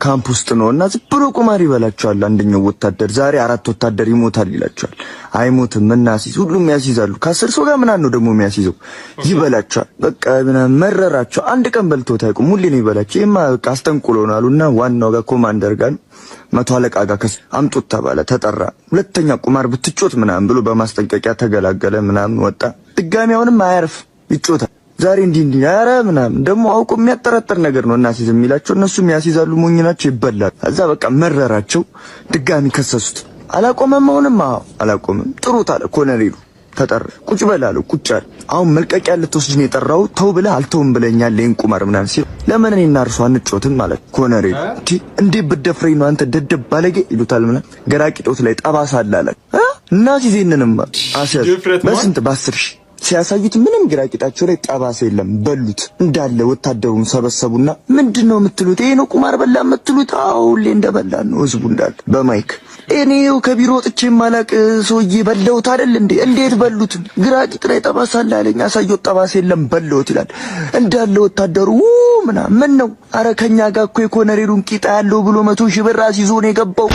ካምፕ ውስጥ ነውና ዝም ብሎ ቁማር ይበላቸዋል። አንደኛው ወታደር ዛሬ 4 ወታደር ይሞታል ይላቸዋል። አይሞትም እናሲዝ ሁሉም ያሲዛሉ። ከ10 ሰው ጋር ምናምን ነው ደግሞ የሚያሲዘው። ይበላቸዋል። በቃ መረራቸው። አንድ ቀን በልቶት አይቁም። ሁሌ ነው ይበላቸው። ይማ በቃ አስተንቁሎናሉና ዋናው ጋር ኮማንደር ጋር መቶ አለቃ ጋር አምጡት ተባለ። ተጠራ። ሁለተኛ ቁማር ብትጮት ምናምን ብሎ በማስጠንቀቂያ ተገላገለ። ምናምን ወጣ። ድጋሚ አሁንም አያርፍ ይጮታል። ዛሬ እንዲህ ኧረ ምናምን ደግሞ አውቆ የሚያጠራጥር ነገር ነው እናሲዝ የሚላቸው። እነሱም ያሲዛሉ። ሞኝ ናቸው። ይበላል። እዛ በቃ መረራቸው። ድጋሚ ከሰሱት። አላቆመም። አሁንም አላቆመም። ጥሩት አለ ኮሎኔሉ። ተጠራ። ቁጭ በላለው። ቁጭ አለ። አሁን መልቀቂያ ልትወስድ ነው የጠራው። ተው ብለህ አልተውም ብለኛል። ለይን ቁማር ምናምን ሲል ለምን እኔና እርሷ አንጮትም ማለት ኮሎኔሉ። እንዴ በደፍረኝ ነው አንተ ደደብ ባለጌ ይሉታል። ምናምን ገራቂጦት ላይ ጠባሳ አለ እናሲዝ ይሄንንም አሰር በስንት በ10 ሺህ ሲያሳዩት ምንም ግራቂጣቸው ላይ ጠባሳ የለም። በሉት እንዳለ ወታደሩን ሰበሰቡና ምንድነው የምትሉት? ይሄ ነው ቁማር በላ የምትሉት? አዎ ሁሌ እንደበላን ነው ህዝቡ እንዳለ በማይክ እኔው ከቢሮ ወጥቼ ማላቅ ሰውዬ በለውት አይደል እንዴ? እንዴት በሉት? ግራቂጥ ላይ ጠባሳ አለኝ። አሳዩት። ጠባሳ የለም በለውት ይላል እንዳለ ወታደሩ ምን ነው? አረ ከኛ ጋር እኮ የኮሎኔሉን ቂጣ ያለው ብሎ 100 ሺህ ብር አስይዞ ነው የገባው።